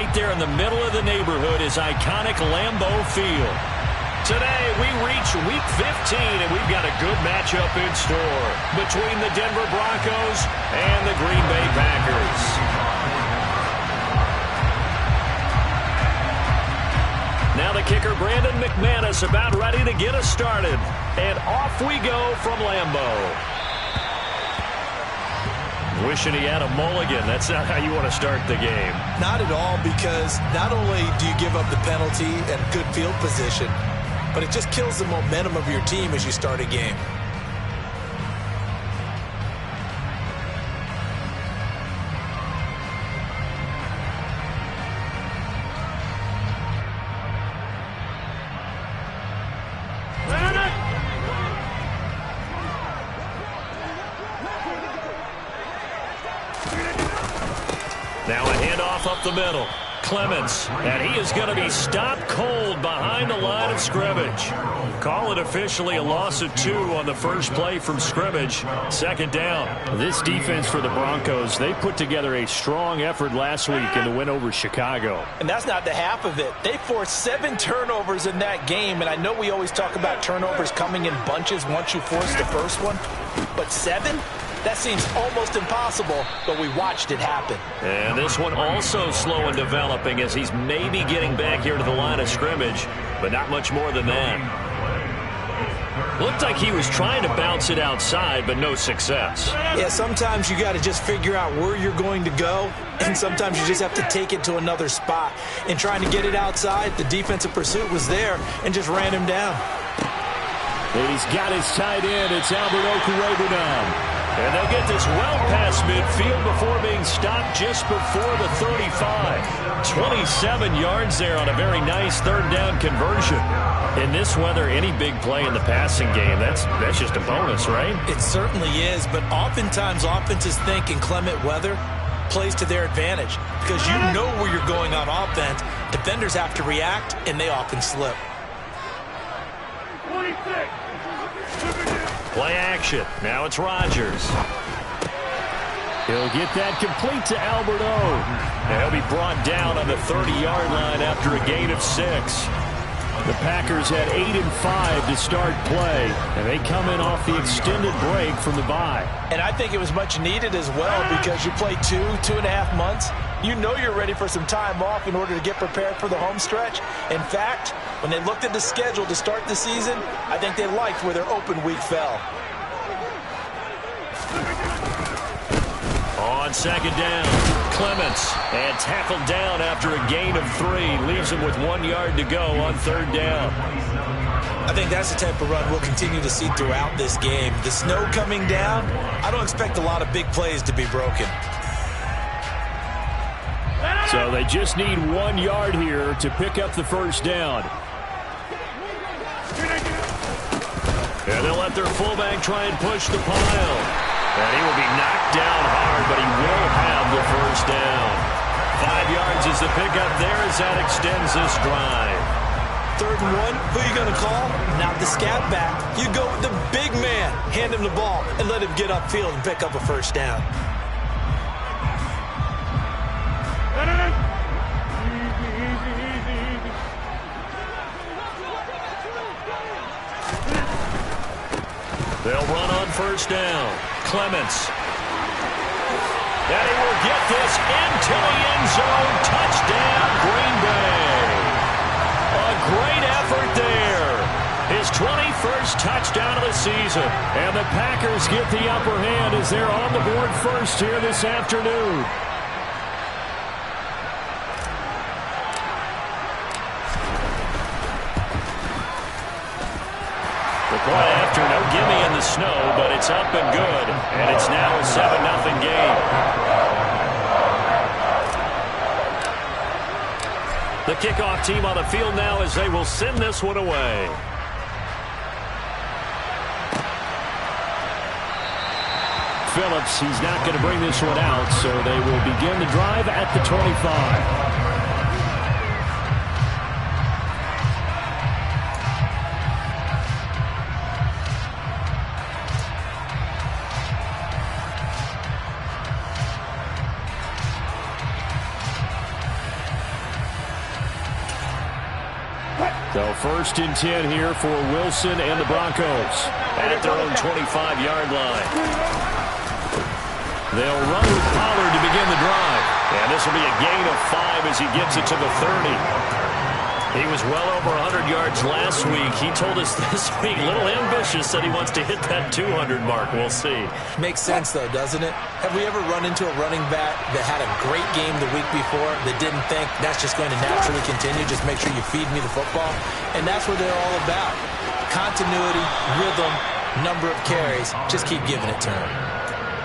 right there in the middle of the neighborhood is iconic Lambeau Field. Today, we reach Week 15, and we've got a good matchup in store between the Denver Broncos and the Green Bay Packers. Now the kicker, Brandon McManus, about ready to get us started. And off we go from Lambeau. Wishing he had a mulligan. That's not how you want to start the game. Not at all, because not only do you give up the penalty and good field position, but it just kills the momentum of your team as you start a game. Now a handoff up the middle. Clements, and he is going to be stopped cold behind the line of scrimmage. Call it officially a loss of 2 on the first play from scrimmage. Second down. This defense for the Broncos, they put together a strong effort last week in the win over Chicago. And that's not the half of it. They forced 7 turnovers in that game, and I know we always talk about turnovers coming in bunches once you force the first one, but 7? That seems almost impossible, but we watched it happen. And this one also slow in developing as he's maybe getting back here to the line of scrimmage, but not much more than that. Looked like he was trying to bounce it outside, but no success. Yeah, sometimes you got to just figure out where you're going to go, and sometimes you just have to take it to another spot. In trying to get it outside, the defensive pursuit was there and just ran him down. And he's got his tight end. It's Albert Okwuegbunam. And they'll get this well past midfield before being stopped just before the 35. 27 yards there on a very nice third down conversion. In this weather, any big play in the passing game, that's just a bonus, right? It certainly is, but oftentimes offenses think in clement weather plays to their advantage because you know where you're going on offense. Defenders have to react, and they often slip. 26. Play action. Now it's Rodgers. He'll get that complete to Albert O. And he'll be brought down on the 30-yard line after a gain of 6. The Packers had 8 and 5 to start play, and they come in off the extended break from the bye. And I think it was much needed as well because you play 2.5 months. You know you're ready for some time off in order to get prepared for the home stretch. In fact, when they looked at the schedule to start the season, I think they liked where their open week fell. On second down, Clements, and tackled down after a gain of 3. Leaves him with 1 yard to go on third down. I think that's the type of run we'll continue to see throughout this game. The snow coming down, I don't expect a lot of big plays to be broken. So they just need 1 yard here to pick up the first down. And they'll let their fullback try and push the pile. And he will be knocked down hard, but he will have the first down. 5 yards is the pickup there as that extends this drive. 3rd and 1, who are you going to call? Not the scat back. You go with the big man. Hand him the ball and let him get upfield and pick up a first down. They'll run on first down. Clements. And he will get this into the end zone. Touchdown, Green Bay. A great effort there. His 21st touchdown of the season. And the Packers get the upper hand as they're on the board first here this afternoon. The play after no gimme in the snow, but it's up and good. And it's now a 7-0 game. The kickoff team on the field now as they will send this one away. Phillips, he's not going to bring this one out, so they will begin the drive at the 25. So 1st and 10 here for Wilson and the Broncos. At their own 25-yard line. They'll run with Pollard to begin the drive. And this will be a gain of 5 as he gets it to the 30. He was well over 100 yards last week. He told us this week, a little ambitious, said he wants to hit that 200 mark. We'll see. Makes sense, though, doesn't it? Have we ever run into a running back that had a great game the week before that didn't think that's just going to naturally continue? Just make sure you feed me the football. And that's what they're all about. Continuity, rhythm, number of carries. Just keep giving it to him.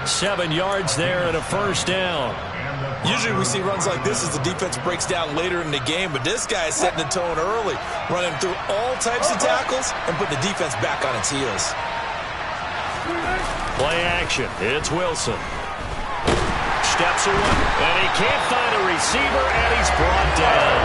7 yards there and a 1st down. Usually we see runs like this as the defense breaks down later in the game, but this guy is setting the tone early, running through all types of tackles and putting the defense back on its heels. Play action. It's Wilson. Steps away, and he can't find a receiver, and he's brought down.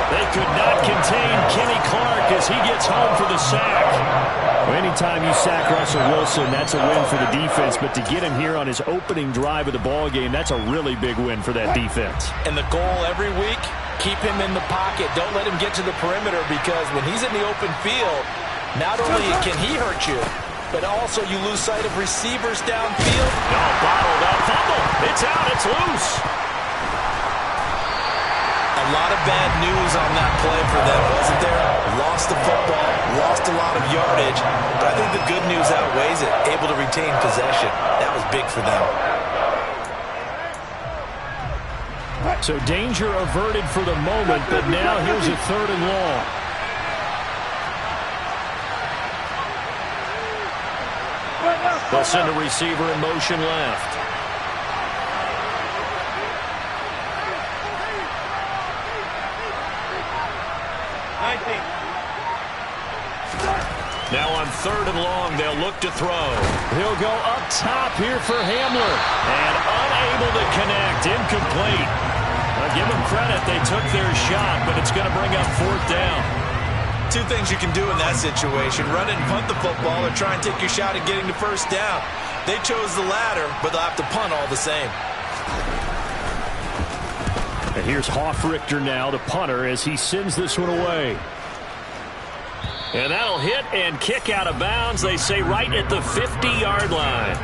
They could not contain Kenny Clark as he gets home for the sack. Well, anytime you sack Russell Wilson, that's a win for the defense. But to get him here on his opening drive of the ball game, that's a really big win for that defense. And the goal every week, keep him in the pocket. Don't let him get to the perimeter, because when he's in the open field, not only can he hurt you, but also you lose sight of receivers downfield. No, bottled up. Fumble. It's out. It's loose. A lot of bad news on that play for them, wasn't there? Lost the football, lost a lot of yardage, but I think the good news outweighs it. Able to retain possession. That was big for them. So danger averted for the moment, but now here's a 3rd and long. They'll send a receiver in motion left. Now on 3rd and long, they'll look to throw. He'll go up top here for Hamler. And unable to connect. Incomplete. I'll give them credit. They took their shot, but it's going to bring up 4th down. 2 things you can do in that situation. Run it and punt the football, or try and take your shot at getting the 1st down. They chose the latter, but they'll have to punt all the same. And here's Hofrichter now, the punter, as he sends this one away. And that'll hit and kick out of bounds, they say, right at the 50-yard line.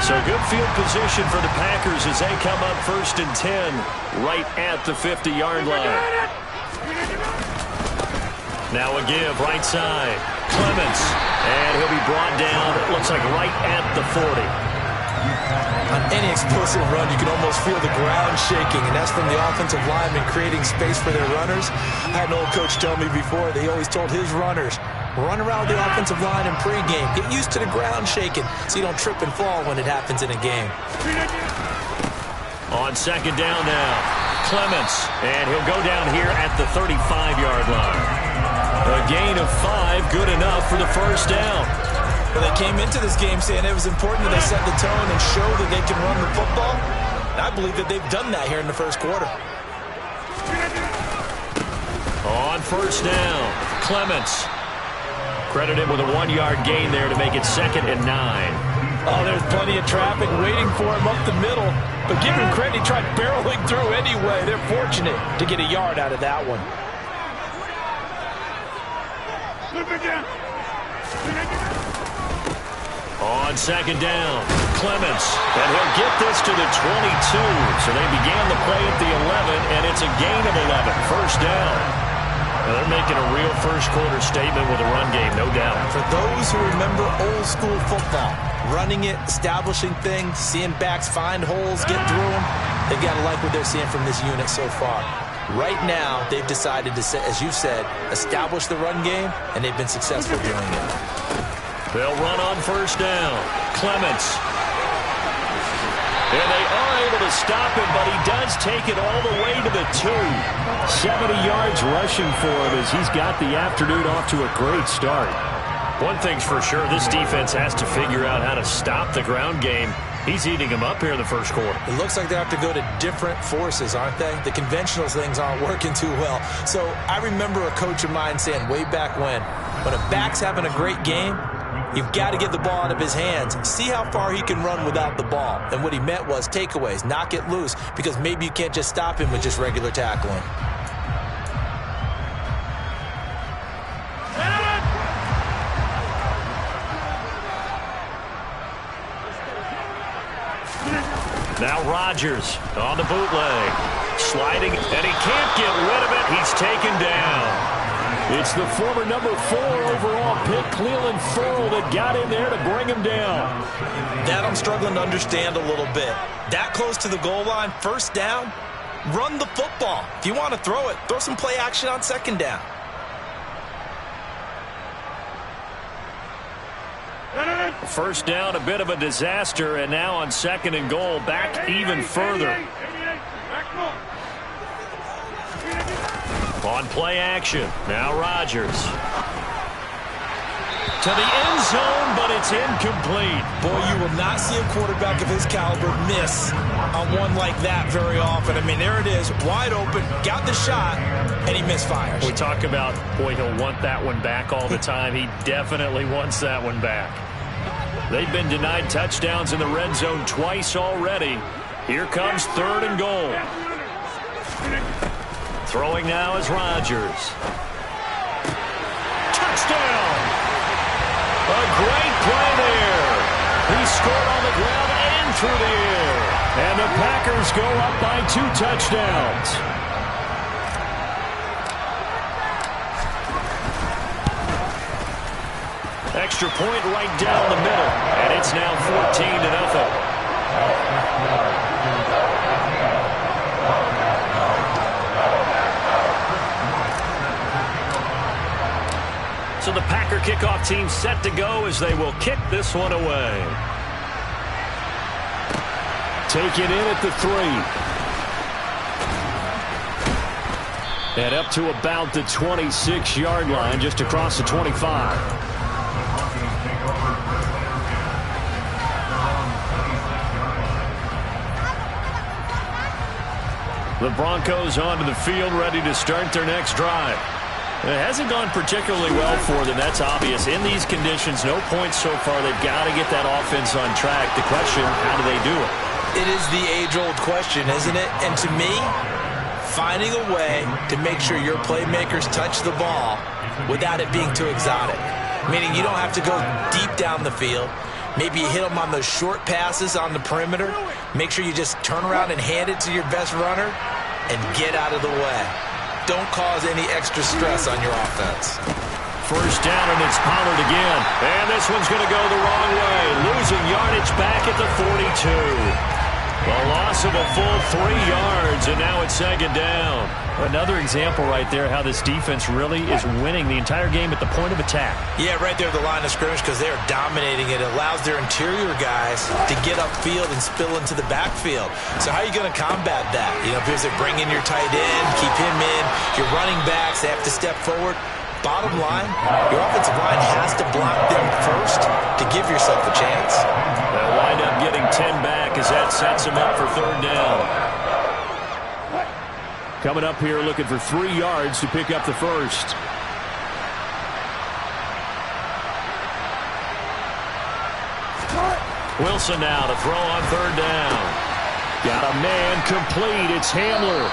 So good field position for the Packers as they come up 1st and 10 right at the 50-yard line. Now a give, right side. Clements. And he'll be brought down, it looks like right at the 40. On any explosive run, you can almost feel the ground shaking, and that's from the offensive linemen creating space for their runners. I had an old coach tell me before, they always told his runners, run around the offensive line in pregame. Get used to the ground shaking so you don't trip and fall when it happens in a game. On 2nd down now, Clements. And he'll go down here at the 35-yard line. A gain of 5, good enough for the 1st down. Well, they came into this game saying it was important that they set the tone and show that they can run the football. And I believe that they've done that here in the 1st quarter. On 1st down, Clements. Credit him with a 1-yard gain there to make it 2nd and 9. Oh, there's plenty of traffic waiting for him up the middle. But give him credit, he tried barreling through anyway. They're fortunate to get a yard out of that one. On 2nd down, Clements. And he'll get this to the 22. So they began the play at the 11, and it's a gain of 11. 1st down. Well, they're making a real 1st quarter statement with a run game, no doubt. For those who remember old school football, running it, establishing things, seeing backs find holes, get through them, they've got to like what they're seeing from this unit so far. Right now, they've decided to, as you said, establish the run game, and they've been successful doing it. They'll run on 1st down. Clements. And they are able to stop him, but he does take it all the way to the 2. 70 yards rushing for him as he's got the afternoon off to a great start. One thing's for sure, this defense has to figure out how to stop the ground game. He's eating them up here in the 1st quarter. It looks like they have to go to different forces, aren't they? The conventional things aren't working too well. So I remember a coach of mine saying way back when a back's having a great game, You've got to get the ball out of his hands. See how far he can run without the ball. And what he meant was takeaways, knock it loose, because maybe you can't just stop him with just regular tackling. Now Rodgers on the bootleg. Sliding, and he can't get rid of it. He's taken down. It's the former number 4 overall pick, Clelin Ferrell, that got in there to bring him down. That I'm struggling to understand a little bit. That close to the goal line, first down, run the football. If you want to throw it, throw some play action on second down. First down, a bit of a disaster, and now on second and goal, back even further. On play action, now Rodgers. To the end zone, but it's incomplete. Boy, you will not see a quarterback of his caliber miss on one like that very often. I mean, there it is, wide open, got the shot, and he misfires. We talk about, boy, he'll want that one back all the time. He definitely wants that one back. They've been denied touchdowns in the red zone twice already. Here comes third and goal. Throwing now is Rodgers. Touchdown! A great play there. He scored on the ground and through the air. And the Packers go up by 2 touchdowns. Extra point right down the middle, and it's now 14-0. So the Packer kickoff team set to go as they will kick this one away. Take it in at the 3. And up to about the 26-yard line, just across the 25. The Broncos onto the field, ready to start their next drive. It hasn't gone particularly well for them, that's obvious. In these conditions, no points so far. They've got to get that offense on track. The question, how do they do it? It is the age-old question, isn't it? And to me, finding a way to make sure your playmakers touch the ball without it being too exotic. Meaning you don't have to go deep down the field. Maybe you hit them on those short passes on the perimeter. Make sure you just turn around and hand it to your best runner and get out of the way. Don't cause any extra stress on your offense. First down, and it's Pollard again. And this one's going to go the wrong way. Losing yardage back at the 42. A loss of a full 3 yards, and now it's second down. Another example right there how this defense really is winning the entire game at the point of attack. Yeah, right there at the line of scrimmage because they're dominating it. It allows their interior guys to get upfield and spill into the backfield. So how are you going to combat that? You know, because they bring in your tight end, keep him in. Your running backs, they have to step forward. Bottom line, your offensive line has to block them first to give yourself a chance. They'll wind up getting 10 back as that sets them up for third down. Coming up here looking for 3 yards to pick up the first. Wilson now to throw on third down. Got a man complete. It's Hamler.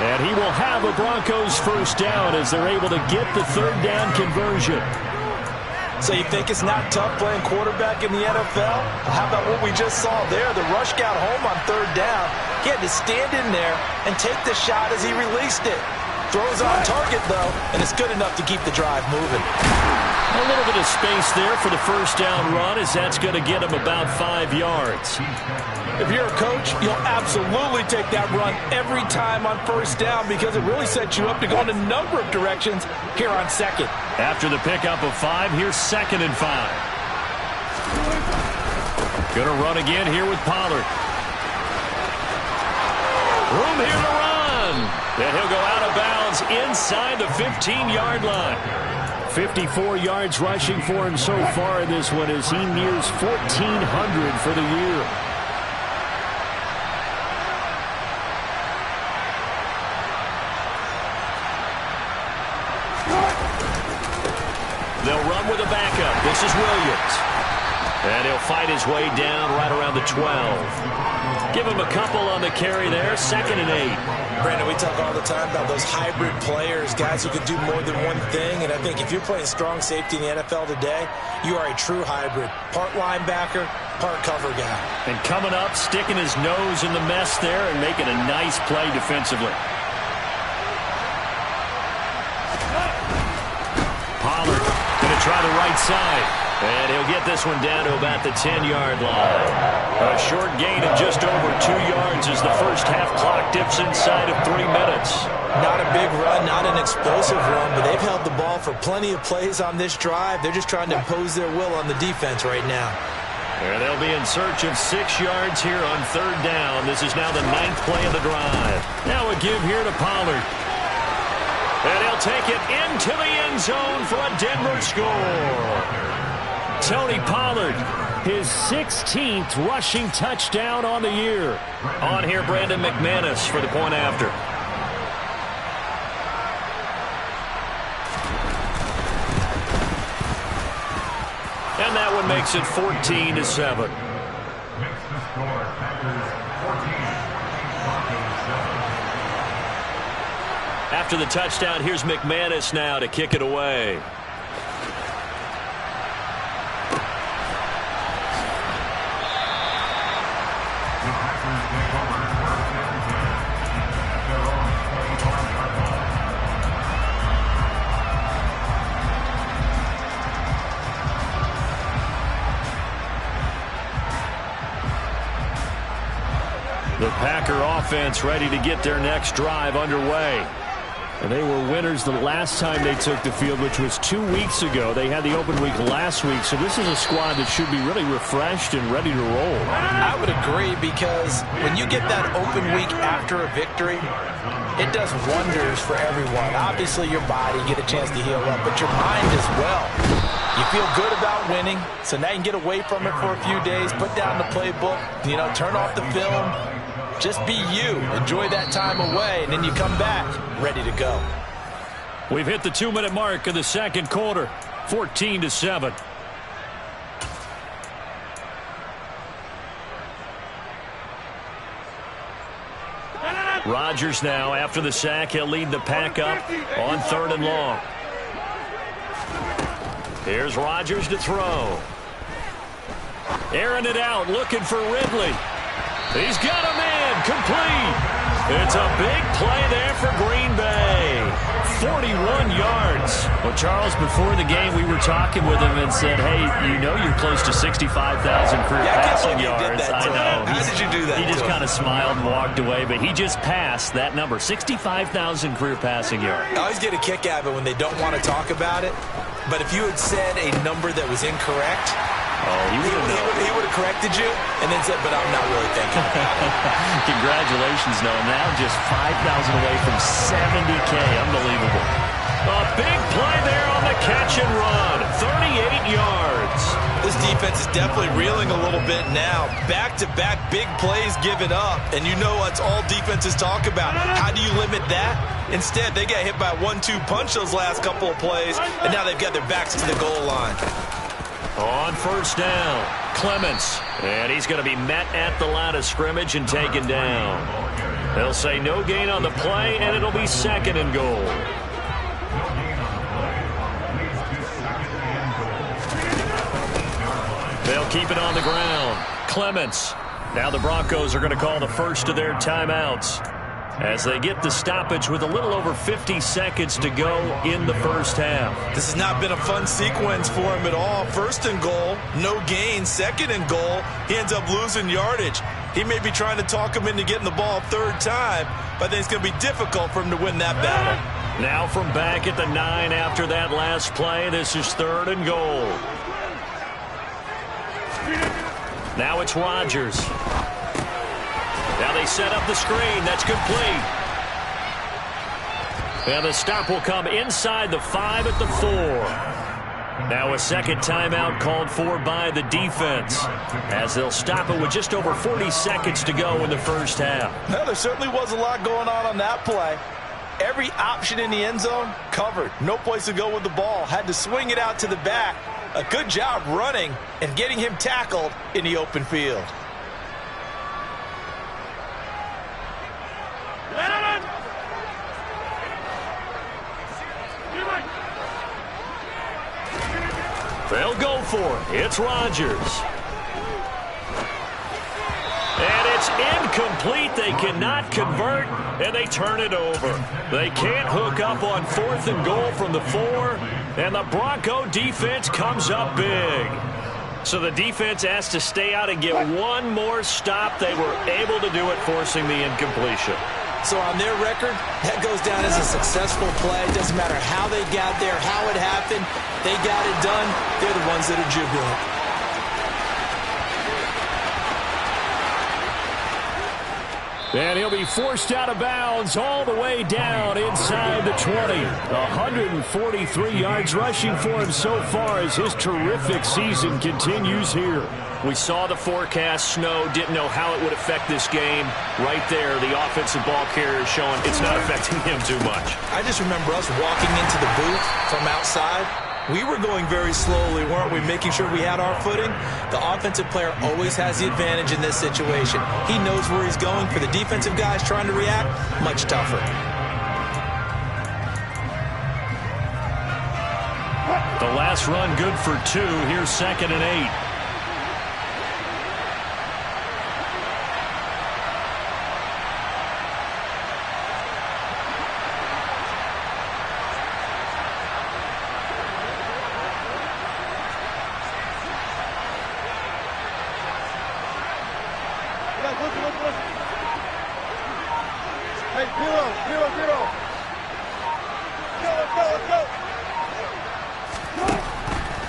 And he will have a Broncos first down as they're able to get the third down conversion. So you think it's not tough playing quarterback in the NFL? How about what we just saw there? The rush got home on third down. He had to stand in there and take the shot as he released it. Throws on target, though, and it's good enough to keep the drive moving. A little bit of space there for the first down run as that's going to get him about 5 yards. If you're a coach, you'll absolutely take that run every time on first down because it really sets you up to go in a number of directions here on second. After the pickup of 5, here's second and 5. Going to run again here with Pollard. Room here to run. And he'll go out of bounds inside the 15-yard line. 54 yards rushing for him so far in this one as he nears 1,400 for the year. They'll run with a backup. This is Williams. And he'll fight his way down right around the 12. Give him a couple on the carry there. 2nd and 8. Brandon, we talk all the time about those hybrid players, guys who can do more than one thing. And I think if you're playing strong safety in the NFL today, you are a true hybrid. Part linebacker, part cover guy. And coming up, sticking his nose in the mess there and making a nice play defensively. Pollard going to try the right side. And he'll get this one down to about the 10-yard line. A short gain of just over 2 yards as the first half clock dips inside of 3 minutes. Not a big run, not an explosive one, but they've held the ball for plenty of plays on this drive. They're just trying to impose their will on the defense right now. And they'll be in search of 6 yards here on 3rd down. This is now the 9th play of the drive. Now a give here to Pollard. And he'll take it into the end zone for a Denver score. Tony Pollard, his 16th rushing touchdown on the year. On here, Brandon McManus for the point after. And that one makes it 14-7. After the touchdown, here's McManus now to kick it away. The Packer offense ready to get their next drive underway. And they were winners the last time they took the field, which was 2 weeks ago. They had the open week last week, so this is a squad that should be really refreshed and ready to roll. I would agree, because when you get that open week after a victory, it does wonders for everyone. Obviously, your body, get a chance to heal up, but your mind as well. You feel good about winning, so now you can get away from it for a few days, put down the playbook, turn off the film. Just be you. Enjoy that time away, and then you come back ready to go. We've hit the 2-minute mark of the second quarter. 14-7. Rodgers now, after the sack, he'll lead the pack up on 3rd and long. Here's Rodgers to throw. Airing it out, looking for Ridley. He's got a man, complete. It's a big play there for Green Bay. 41 yards. Well, Charles, before the game, we were talking with him and said, hey, you're close to 65,000 career passing yards. I know. How did you do that? He just kind of smiled and walked away, but he just passed that number, 65,000 career passing yards. I always get a kick out of it when they don't want to talk about it. But if you had said a number that was incorrect, he would have corrected you and then said, but I'm not really thinking about it. Congratulations, Noah. Now just 5,000 away from 70K. Unbelievable. A big play there on the catch and run. 38 yards. This defense is definitely reeling a little bit now. Back-to-back big plays given up. And you know what's all defenses talk about. How do you limit that? Instead, they got hit by a 1-2 punch those last couple of plays, and now they've got their backs to the goal line. On 1st down, Clements. And he's going to be met at the line of scrimmage and taken down. They'll say no gain on the play, and it'll be 2nd and goal. They'll keep it on the ground. Clements. Now the Broncos are going to call the first of their timeouts as they get the stoppage with a little over 50 seconds to go in the first half. This has not been a fun sequence for him at all. 1st and goal, no gain. 2nd and goal, he ends up losing yardage. He may be trying to talk him into getting the ball 3rd time, but I think it's going to be difficult for him to win that battle. Now from back at the 9 after that last play, this is 3rd and goal. Now it's Rodgers. Now they set up the screen. That's complete. And the stop will come inside the 5 at the 4. Now a second timeout called for by the defense as they'll stop it with just over 40 seconds to go in the first half. Well, there certainly was a lot going on that play. Every option in the end zone covered. No place to go with the ball. Had to swing it out to the back. A good job running and getting him tackled in the open field. They'll go for it. It's Rodgers. And it's incomplete. They cannot convert, and they turn it over. They can't hook up on 4th and goal from the 4, and the Bronco defense comes up big. So the defense has to stay out and get one more stop. They were able to do it, forcing the incompletion. So on their record, that goes down as a successful play. Doesn't matter how they got there, how it happened. They got it done. They're the ones that are jubilant. And he'll be forced out of bounds all the way down inside the 20. 143 yards rushing for him so far as his terrific season continues here. We saw the forecast snow, didn't know how it would affect this game. Right there, the offensive ball carrier showing it's not affecting him too much. I just remember us walking into the booth from outside. We were going very slowly, weren't we, making sure we had our footing? The offensive player always has the advantage in this situation. He knows where he's going. For the defensive guys trying to react, much tougher. The last run good for 2. Here's 2nd and 8.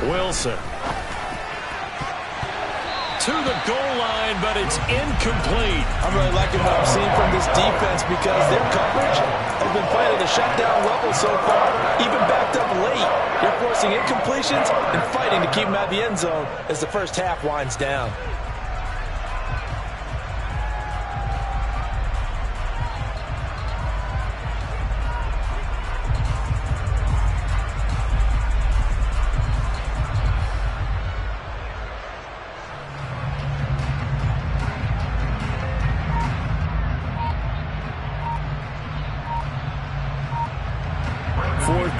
Wilson to the goal line, but it's incomplete. I'm really liking what I'm seeing from this defense because their coverage has been playing at a shutdown level so far, even backed up late. They're forcing incompletions and fighting to keep them out of the end zone as the first half winds down.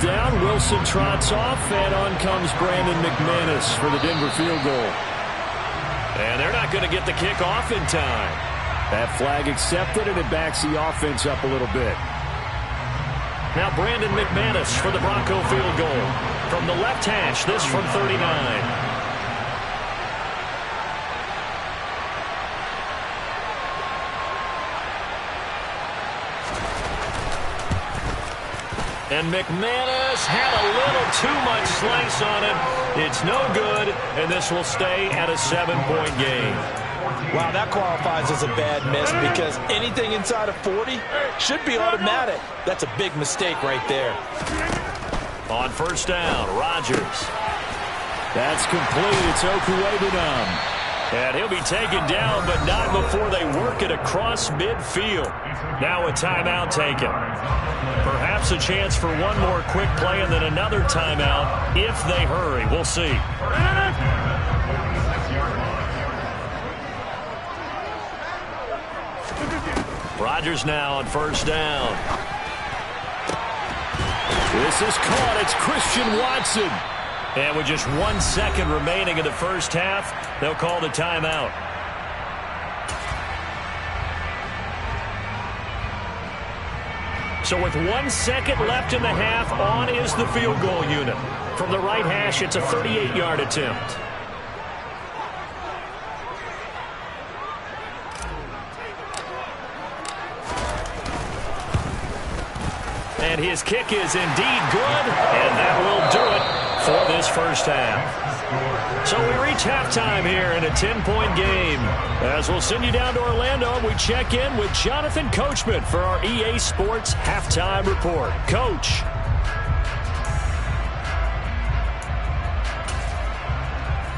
Down, Wilson trots off, and on comes Brandon McManus for the Denver field goal. And they're not going to get the kick off in time. That flag accepted, and it backs the offense up a little bit. Now Brandon McManus for the Bronco field goal. From the left hash, this from 39. And McManus had a little too much slice on it. It's no good, and this will stay at a 7-point game. Wow, that qualifies as a bad miss because anything inside of 40 should be automatic. That's a big mistake right there. On first down, Rodgers. That's complete. It's Okuwebunam. And he'll be taken down, but not before they work it across midfield. Now a timeout taken. Perhaps a chance for one more quick play and then another timeout if they hurry. We'll see. Rodgers now on first down. This is caught. It's Christian Watson. And with just 1 second remaining in the first half, they'll call the timeout. So with 1 second left in the half, on is the field goal unit. From the right hash, it's a 38-yard attempt. And his kick is indeed good, and that will do it for this first half. So we reach halftime here in a 10-point game. As we'll send you down to Orlando, we check in with Jonathan Coachman for our EA Sports Halftime Report. Coach.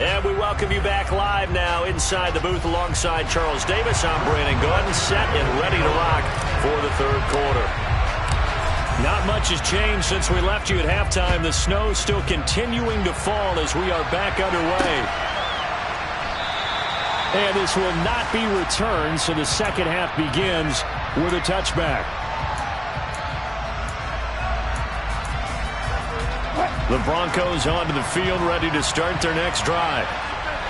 And we welcome you back live now inside the booth alongside Charles Davis. I'm Brandon Gaudin, set and ready to rock for the third quarter. Not much has changed since we left you at halftime. The snow still continuing to fall as we are back underway. And this will not be returned, so the second half begins with a touchback. The Broncos onto the field, ready to start their next drive.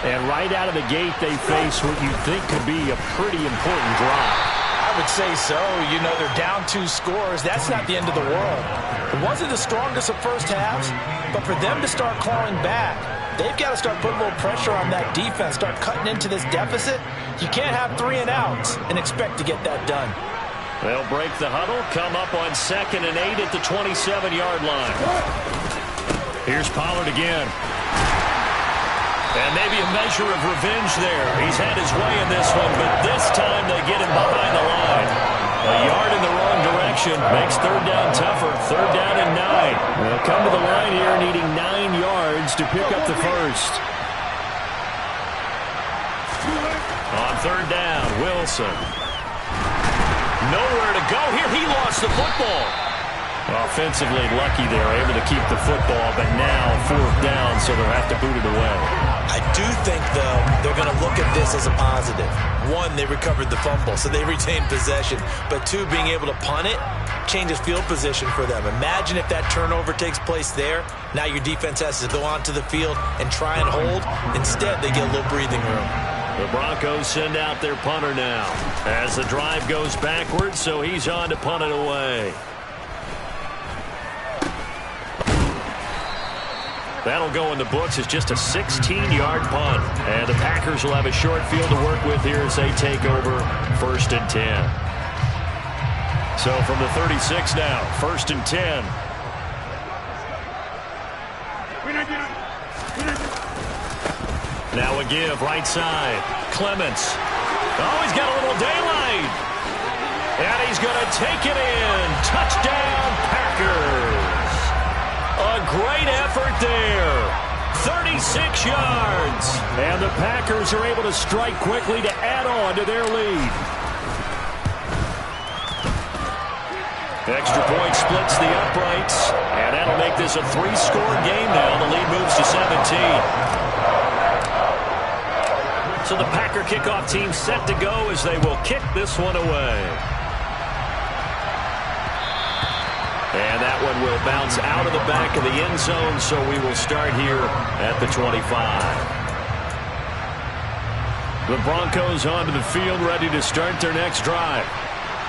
And right out of the gate, they face what you think could be a pretty important drive. I would say so. You know, they're down 2 scores. That's not the end of the world. It wasn't the strongest of first halves, but for them to start clawing back, they've got to start putting a little pressure on that defense, start cutting into this deficit. You can't have 3 and outs and expect to get that done. They'll break the huddle, come up on 2nd and 8 at the 27-yard line. Here's Pollard again. And maybe a measure of revenge there. He's had his way in this one, but this time they get him behind the line. A yard in the wrong direction makes 3rd down tougher. 3rd down and 9. They'll come to the line here needing 9 yards to pick up the first. On 3rd down, Wilson. Nowhere to go here. He lost the football. Offensively lucky they're able to keep the football, but now 4th down, so they'll have to boot it away. I do think, though, they're going to look at this as a positive. 1, they recovered the fumble, so they retained possession. But 2, being able to punt it changes field position for them. Imagine if that turnover takes place there. Now your defense has to go onto the field and try and hold. Instead, they get a little breathing room. The Broncos send out their punter now as the drive goes backwards, so he's on to punt it away. That'll go in the books as just a 16-yard punt. And the Packers will have a short field to work with here as they take over 1st and 10. So from the 36 now, 1st and 10. Now a give, right side. Clements. Oh, he's got a little daylight. And he's going to take it in. Touchdown, Packers. A great effort there. 36 yards. And the Packers are able to strike quickly to add on to their lead. Extra point splits the uprights. And that'll make this a 3-score game now. The lead moves to 17. So the Packer kickoff team set to go as they will kick this one away. And that one will bounce out of the back of the end zone, so we will start here at the 25. The Broncos onto the field, ready to start their next drive.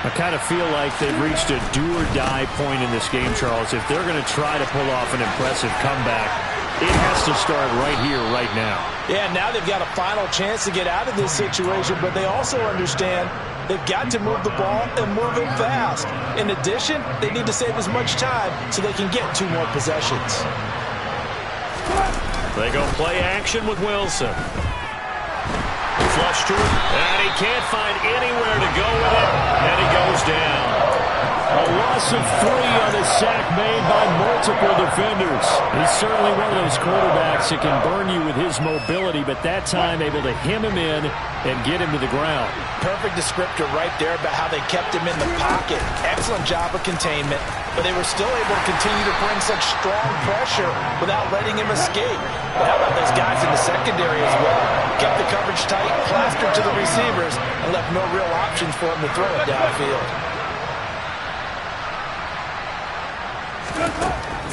I kind of feel like they've reached a do-or-die point in this game, Charles. If they're going to try to pull off an impressive comeback, it has to start right here, right now. Yeah, now they've got a final chance to get out of this situation, but they also understand they've got to move the ball and move it fast. In addition, they need to save as much time so they can get 2 more possessions. They go play action with Wilson. Flush to him, and he can't find anywhere to go with it, and he goes down. A loss of 3 on the sack made by multiple defenders. He's certainly one of those quarterbacks that can burn you with his mobility, but that time able to hem him in and get him to the ground. Perfect descriptor right there about how they kept him in the pocket. Excellent job of containment, but they were still able to continue to bring such strong pressure without letting him escape. But how about those guys in the secondary as well? Kept the coverage tight, plastered to the receivers, and left no real options for him to throw it downfield.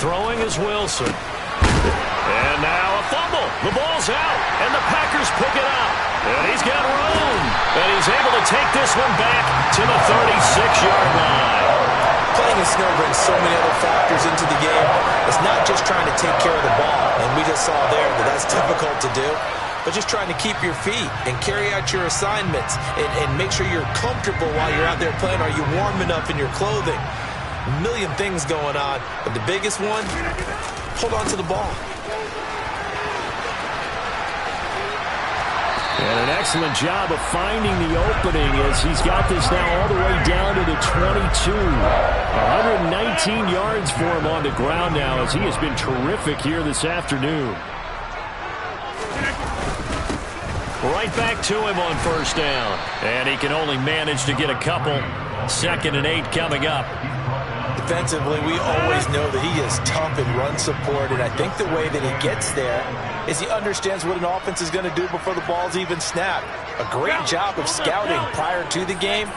Throwing is Wilson. And now a fumble. The ball's out, and the Packers pick it up. And he's got room. And he's able to take this one back to the 36-yard line. Playing in snow brings so many other factors into the game. It's not just trying to take care of the ball, and we just saw there that that's difficult to do, but just trying to keep your feet and carry out your assignments and make sure you're comfortable while you're out there playing. Are you warm enough in your clothing? A million things going on, but the biggest one, hold on to the ball. And an excellent job of finding the opening as he's got this now all the way down to the 22. 119 yards for him on the ground now as he has been terrific here this afternoon. Right back to him on 1st down. And he can only manage to get a couple. 2nd and 8 coming up. defensively, we always know that he is tough in run support, and I think the way that he gets there is he understands what an offense is going to do before the ball's even snapped. A great job of scouting prior to the game,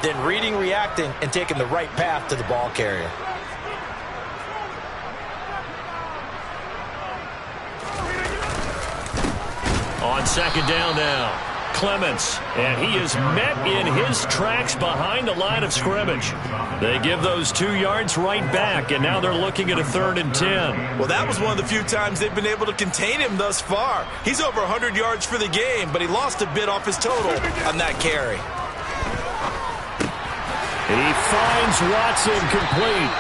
then reading, reacting, and taking the right path to the ball carrier. On second down now, Clements, and he is met in his tracks behind the line of scrimmage. They give those 2 yards right back, and now they're looking at a 3rd and 10. Well, that was one of the few times they've been able to contain him thus far. He's over 100 yards for the game, but he lost a bit off his total on that carry. He finds Watson complete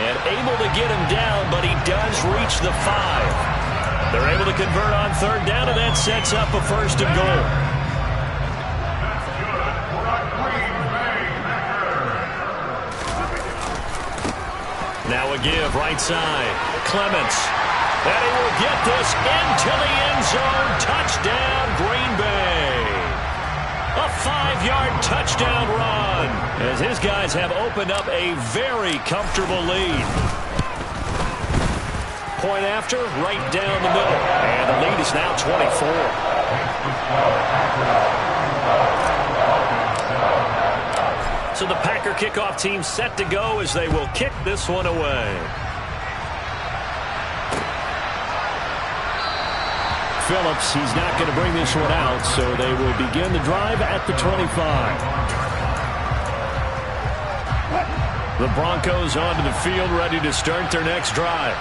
and able to get him down, but he does reach the 5. They're able to convert on 3rd down, and that sets up a 1st and goal. Now a give right side. Clements. And he will get this into the end zone. Touchdown, Green Bay. A 5-yard touchdown run as his guys have opened up a very comfortable lead. Point after, right down the middle. And the lead is now 24. So the Packer kickoff team set to go as they will kick this one away. Phillips, he's not going to bring this one out, so they will begin the drive at the 25. The Broncos onto the field, ready to start their next drive.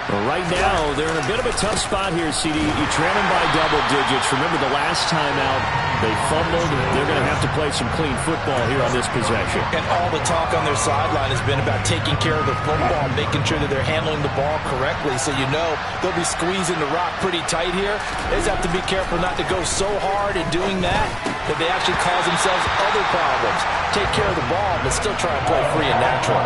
Well, right now, they're in a bit of a tough spot here, CD. You trail them by double digits. Remember the last time out, they fumbled. They're going to have to play some clean football here on this possession. And all the talk on their sideline has been about taking care of the football, making sure that they're handling the ball correctly. So you know they'll be squeezing the rock pretty tight here. They just have to be careful not to go so hard in doing that they actually cause themselves other problems. Take care of the ball, but still try and play free and natural.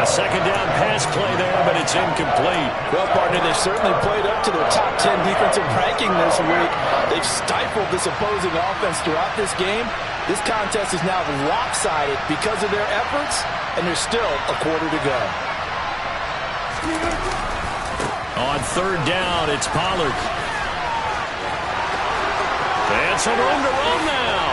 A second down pass play there, but it's incomplete. Well, partner, they've certainly played up to their top 10 defensive ranking this week. They've stifled this opposing offense throughout this game. This contest is now lopsided because of their efforts, and there's still a quarter to go. On 3rd down, it's Pollard. And some room to run now.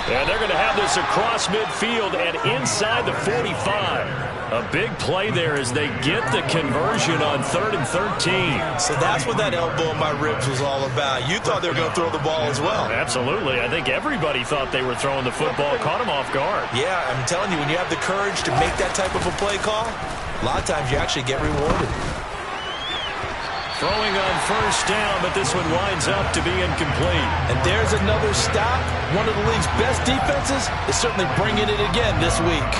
And they're going to have this across midfield and inside the 45. A big play there as they get the conversion on 3rd and 13. So that's what that elbow in my ribs was all about. You thought they were going to throw the ball as well. Absolutely. I think everybody thought they were throwing the football. Caught him off guard. Yeah, I'm telling you, when you have the courage to make that type of a play call, a lot of times you actually get rewarded. Throwing on 1st down, but this one winds up to be incomplete. And there's another stop. One of the league's best defenses is certainly bringing it again this week.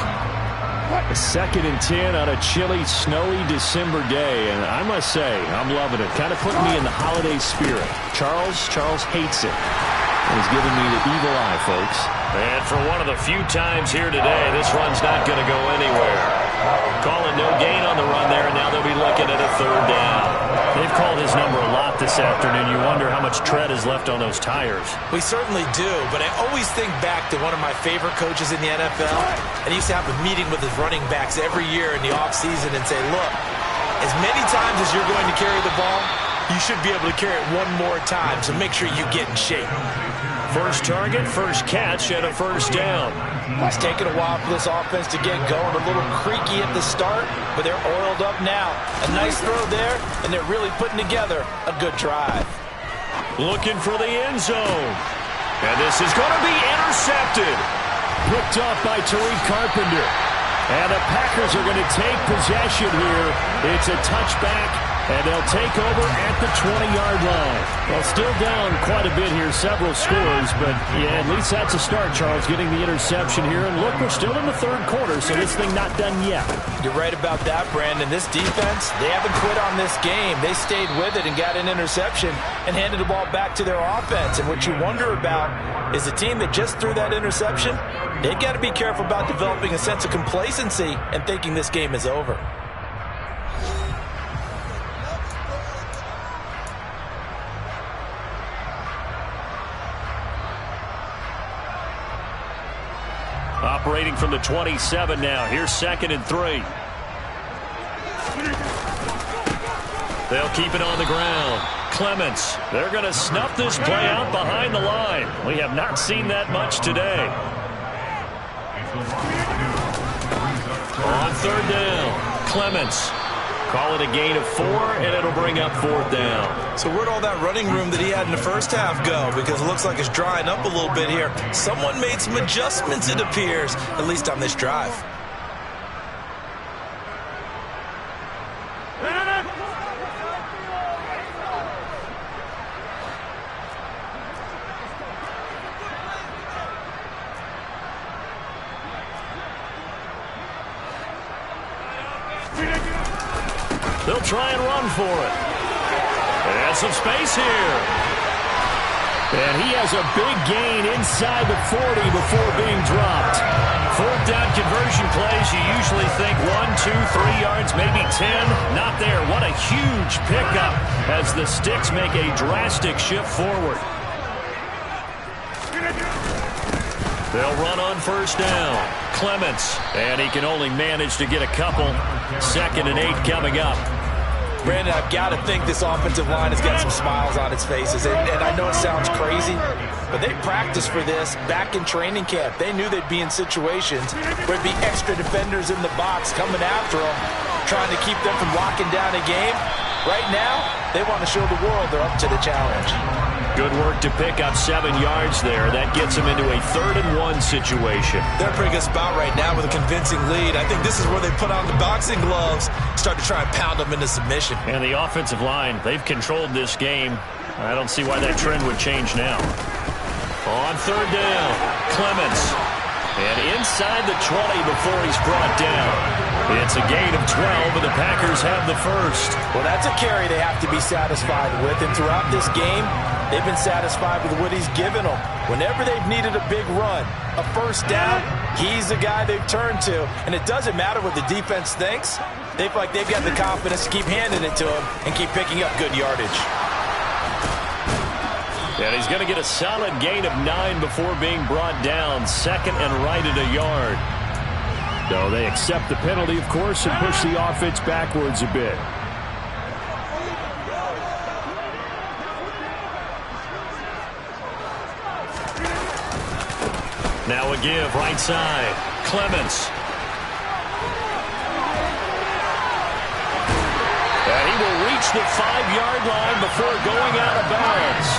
A 2nd and 10 on a chilly, snowy December day, and I must say, I'm loving it. Kind of putting me in the holiday spirit. Charles hates it. He's giving me the evil eye, folks. And for one of the few times here today, this run's not going to go anywhere. Calling no gain on the run there, and now they'll be looking at a 3rd down. They've called his number a lot this afternoon. You wonder how much tread is left on those tires. We certainly do, but I always think back to one of my favorite coaches in the NFL, and he used to have a meeting with his running backs every year in the offseason and say, look, as many times as you're going to carry the ball, you should be able to carry it one more time, so make sure you get in shape. First target, first catch, and a 1st down. It's taken a while for this offense to get going. A little creaky at the start, but they're oiled up now. A nice throw there, and they're really putting together a good drive. Looking for the end zone. And this is going to be intercepted. Picked up by Tariq Carpenter. And the Packers are going to take possession here. It's a touchback, and they'll take over at the 20-yard line. Well, still down quite a bit here, several scores, but yeah, at least that's a start, Charles, getting the interception here. And look, we're still in the 3rd quarter, so this thing not done yet. You're right about that, Brandon. This defense, they haven't quit on this game. They stayed with it and got an interception and handed the ball back to their offense. And what you wonder about is the team that just threw that interception, they got to be careful about developing a sense of complacency and thinking this game is over. operating from the 27 now. Here's 2nd and 3. They'll keep it on the ground. Clements, they're going to snuff this play out behind the line. We have not seen that much today. On 3rd down, Clements. Call it a gain of 4, and it'll bring up 4th down. So where'd all that running room that he had in the first half go? Because it looks like it's drying up a little bit here. Someone made some adjustments, it appears, at least on this drive. They'll try and run for it. And some space here. And he has a big gain inside the 40 before being dropped. 4th down conversion plays, you usually think 1, 2, 3 yards, maybe 10. Not there. What a huge pickup as the Sticks make a drastic shift forward. They'll run on 1st down. Clements, and he can only manage to get a couple. 2nd and 8 coming up. Brandon, I've got to think this offensive line has got some smiles on its faces. And I know it sounds crazy, but they practiced for this back in training camp. They knew they'd be in situations where there'd be extra defenders in the box coming after them, trying to keep them from locking down a game. Right now, they want to show the world they're up to the challenge. Good work to pick up 7 yards there. That gets them into a 3rd and 1 situation. They're a pretty good spot right now with a convincing lead. I think this is where they put on the boxing gloves, start to try and pound them into submission. And the offensive line, they've controlled this game. I don't see why that trend would change now. On 3rd down, Clements. And inside the 20 before he's brought down. It's a gain of 12, and the Packers have the first. Well, that's a carry they have to be satisfied with. And throughout this game, they've been satisfied with what he's given them. Whenever they've needed a big run, a 1st down, he's the guy they've turned to. And it doesn't matter what the defense thinks. They feel like they've got the confidence to keep handing it to him and keep picking up good yardage. And he's going to get a solid gain of 9 before being brought down. 2nd and right at a yard. So they accept the penalty, of course, and push the offense backwards a bit. Now a give, right side. Clements. And he will reach the 5-yard line before going out of bounds.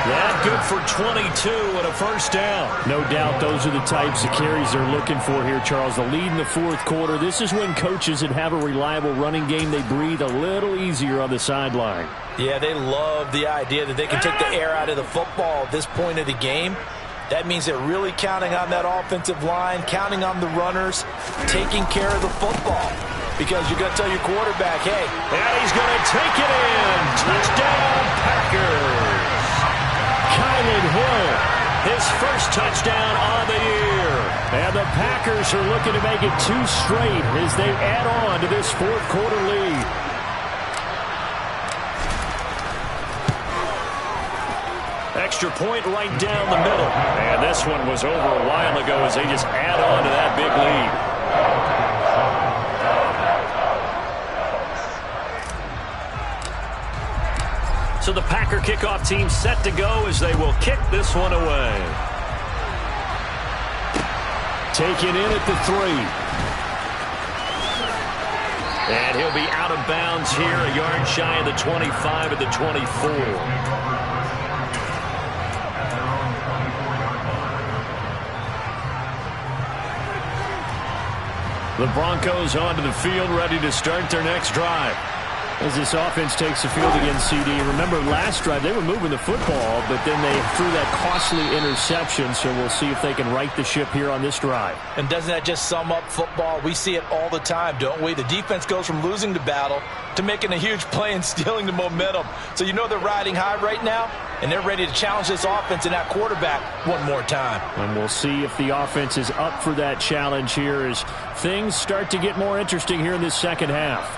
That good for 22 and a 1st down. No doubt those are the types of carries they're looking for here, Charles. The lead in the 4th quarter. This is when coaches that have a reliable running game, they breathe a little easier on the sideline. Yeah, they love the idea that they can take the air out of the football at this point of the game. That means they're really counting on that offensive line, counting on the runners, taking care of the football. Because you're going to tell your quarterback, hey. And he's going to take it in. Touchdown, Packers. Kylan Hill, his first touchdown on the year. And the Packers are looking to make it 2 straight as they add on to this 4th quarter lead. Extra point right down the middle. And this one was over a while ago as they just add on to that big lead. So the Packer kickoff team set to go as they will kick this one away. Taken in at the 3. And he'll be out of bounds here, a yard shy of the 25 at the 24. The Broncos onto the field, ready to start their next drive. As this offense takes the field against CD. Remember, last drive, they were moving the football, but then they threw that costly interception, so we'll see if they can right the ship here on this drive. And doesn't that just sum up football? We see it all the time, don't we? The defense goes from losing the battle to making a huge play and stealing the momentum. So you know they're riding high right now, and they're ready to challenge this offense and that quarterback one more time. And we'll see if the offense is up for that challenge here as things start to get more interesting here in this second half.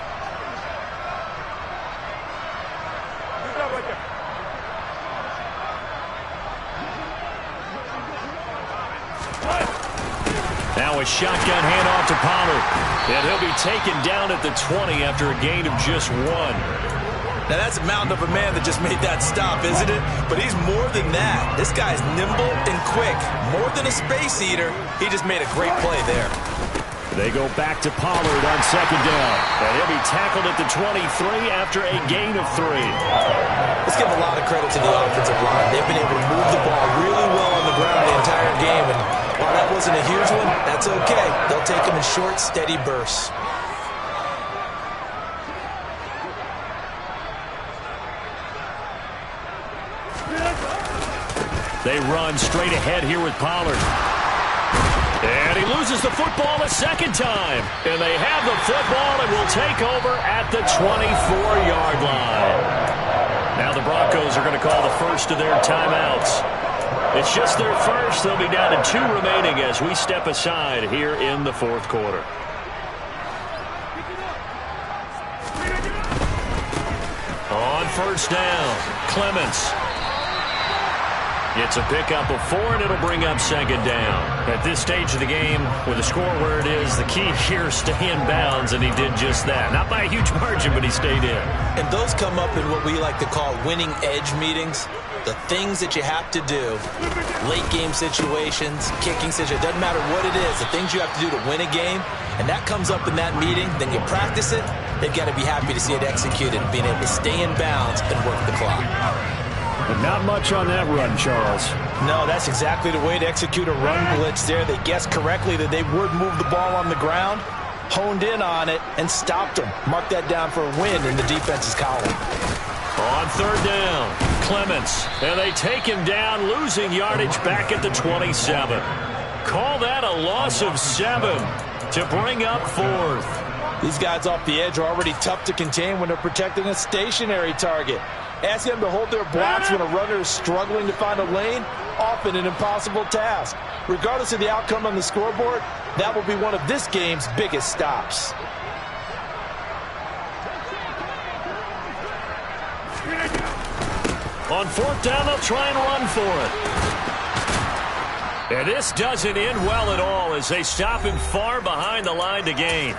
a shotgun handoff to Pollard. And he'll be taken down at the 20 after a gain of just 1. Now, that's a mountain of a man that just made that stop, isn't it? But he's more than that. This guy's nimble and quick. More than a space eater. He just made a great play there. They go back to Pollard on second down. And he'll be tackled at the 23 after a gain of 3. Let's give a lot of credit to the offensive line. They've been able to move the ball really well on the ground the entire game. And while that wasn't a huge one, that's okay. They'll take them in short, steady bursts. They run straight ahead here with Pollard. And he loses the football a second time. And they have the football and will take over at the 24-yard line. Now the Broncos are going to call the first of their timeouts. It's just their first. They'll be down to 2 remaining as we step aside here in the fourth quarter. On first down, Clements. It's a pickup of 4, and it'll bring up second down. At this stage of the game, with the score where it is, the key here is stay in bounds, and he did just that. Not by a huge margin, but he stayed in. And those come up in what we like to call winning edge meetings. The things that you have to do, late game situations, kicking situations, doesn't matter what it is, the things you have to do to win a game, and that comes up in that meeting, then you practice it, they've got to be happy to see it executed, being able to stay in bounds and work the clock. But not much on that run, Charles. No, that's exactly the way to execute a run blitz there. They guessed correctly that they would move the ball on the ground, honed in on it, and stopped them. Mark that down for a win in the defense's column. On third down, Clements. And they take him down, losing yardage back at the 27. Call that a loss of 7 to bring up 4th. These guys off the edge are already tough to contain when they're protecting a stationary target. Ask them to hold their blocks when a runner is struggling to find a lane, often an impossible task. Regardless of the outcome on the scoreboard, that will be one of this game's biggest stops. On fourth down, they'll try and run for it. And this doesn't end well at all as they stop him far behind the line to gain.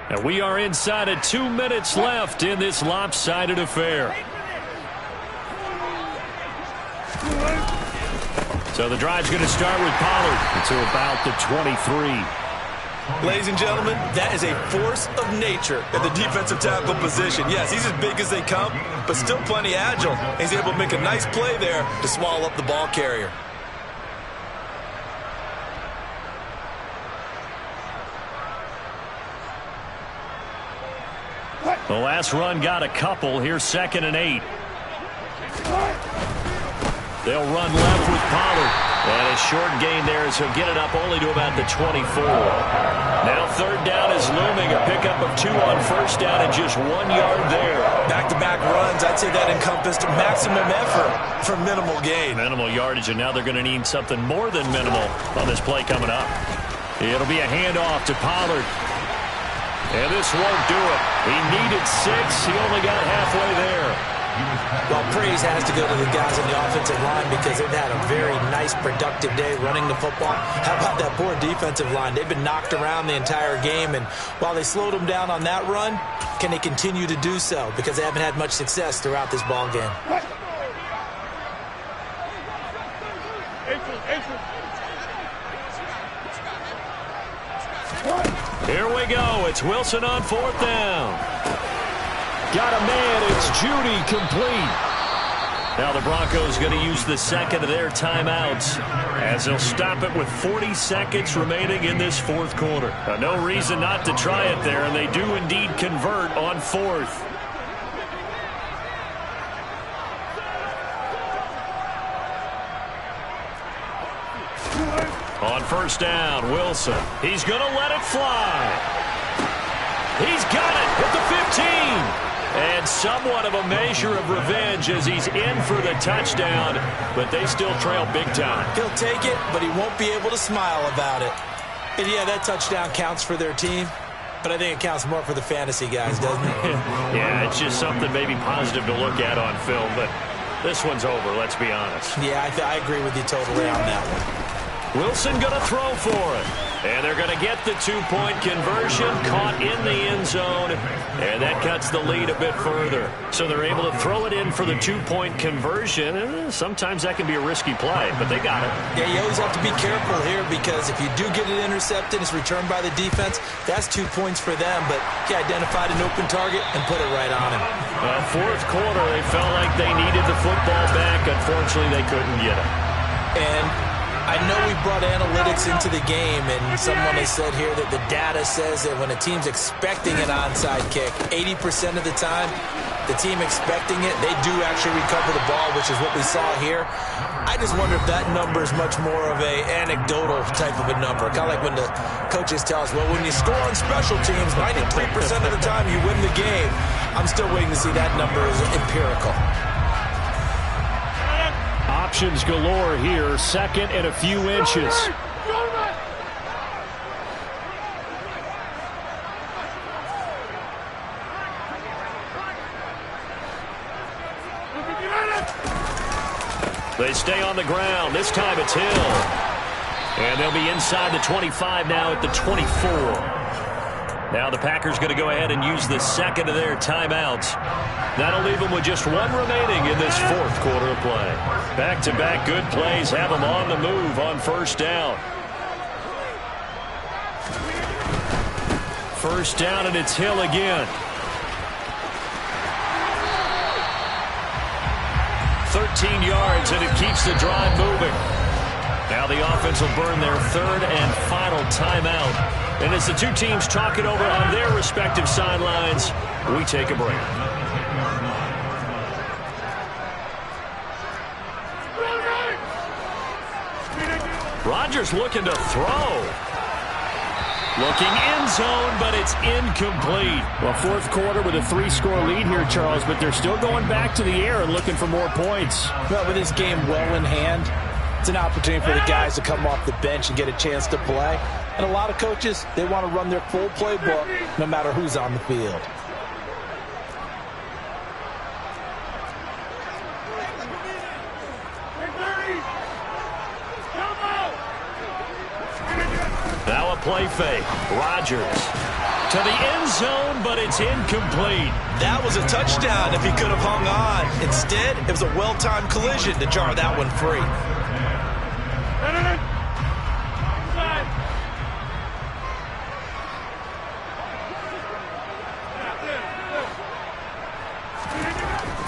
And we are inside of 2 minutes left in this lopsided affair. So the drive's going to start with Pollard until about the 23. Ladies and gentlemen, that is a force of nature at the defensive tackle position. Yes, he's as big as they come, but still plenty agile. He's able to make a nice play there to swallow up the ball carrier. The last run got a couple. Here's 2nd and 8. They'll run left with Pollard. And a short gain there as he'll get it up only to about the 24. Now third down is looming. A pickup of 2 on first down and just 1 yard there. Back-to-back runs, I'd say that encompassed maximum effort for minimal gain. Minimal yardage, and now they're going to need something more than minimal on this play coming up. It'll be a handoff to Pollard. And this won't do it. He needed 6. He only got halfway there. Well, praise has to go to the guys on the offensive line because they've had a very nice, productive day running the football. How about that poor defensive line? They've been knocked around the entire game, and while they slowed them down on that run, can they continue to do so? Because they haven't had much success throughout this ball game. Here we go. It's Wilson on fourth down. Got a man. It's Judy complete. Now the Broncos going to use the second of their timeouts as they'll stop it with 40 seconds remaining in this fourth quarter. No reason not to try it there, and they do indeed convert on fourth. On first down, Wilson. He's going to let it fly. He's got it at the 15. And somewhat of a measure of revenge as he's in for the touchdown, but they still trail big time. He'll take it, but he won't be able to smile about it. And yeah, that touchdown counts for their team, but I think it counts more for the fantasy guys, doesn't it? Yeah, it's just something maybe positive to look at on film, but this one's over, let's be honest. Yeah, I agree with you totally on that one. Wilson going to throw for it. And they're going to get the two-point conversion, caught in the end zone, and that cuts the lead a bit further. So they're able to throw it in for the two-point conversion. Sometimes that can be a risky play, but they got it. Yeah, you always have to be careful here because if you do get it intercepted, it's returned by the defense, that's 2 points for them. But he identified an open target and put it right on him. Fourth quarter, they felt like they needed the football back. Unfortunately, they couldn't get it. And I know we brought analytics into the game, and someone has said here that the data says that when a team's expecting an onside kick, 80% of the time, the team expecting it, they do actually recover the ball, which is what we saw here. I just wonder if that number is much more of a anecdotal type of a number. Kind of like when the coaches tell us, well, when you score on special teams, 93% of the time you win the game. I'm still waiting to see that number is empirical. Options galore here, second and a few inches. They stay on the ground. This time it's Hill. And they'll be inside the 25 now at the 24. Now the Packers going to go ahead and use the second of their timeouts. That'll leave them with just one remaining in this fourth quarter of play. Back-to-back good plays have them on the move on first down. First down, and it's Hill again. 13 yards, and it keeps the drive moving. Now the offense will burn their third and final timeout. And as the two teams talk it over on their respective sidelines, we take a break. Rodgers looking to throw. Looking end zone, but it's incomplete. Well, fourth quarter with a 3-score lead here, Charles, but they're still going back to the air and looking for more points. Well, with this game well in hand, it's an opportunity for the guys to come off the bench and get a chance to play. And a lot of coaches, they want to run their full playbook no matter who's on the field. Now a play fake. Rodgers to the end zone, but it's incomplete. That was a touchdown if he could have hung on. Instead, it was a well-timed collision to jar that one free.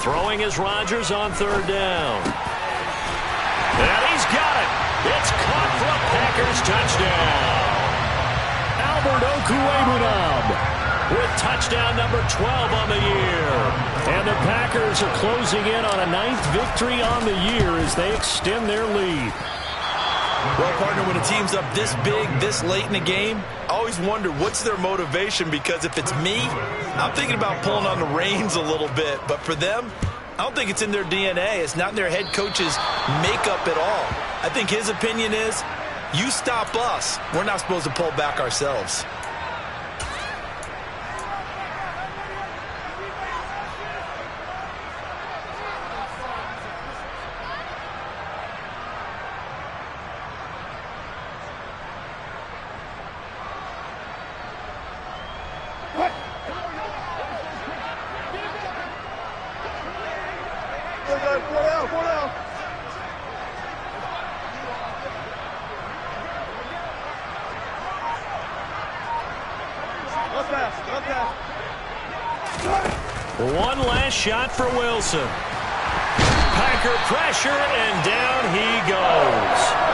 Throwing is Rodgers on third down. And he's got it. It's caught for a Packers touchdown. Albert Okwuegbunam with touchdown number 12 on the year. And the Packers are closing in on a 9th victory on the year as they extend their lead. Well, partner, when a team's up this big, this late in the game, I always wonder what's their motivation, because if it's me, I'm thinking about pulling on the reins a little bit. But for them, I don't think it's in their DNA. It's not in their head coach's makeup at all. I think his opinion is, you stop us. We're not supposed to pull back ourselves. One last shot for Wilson. Packer pressure, and down he goes.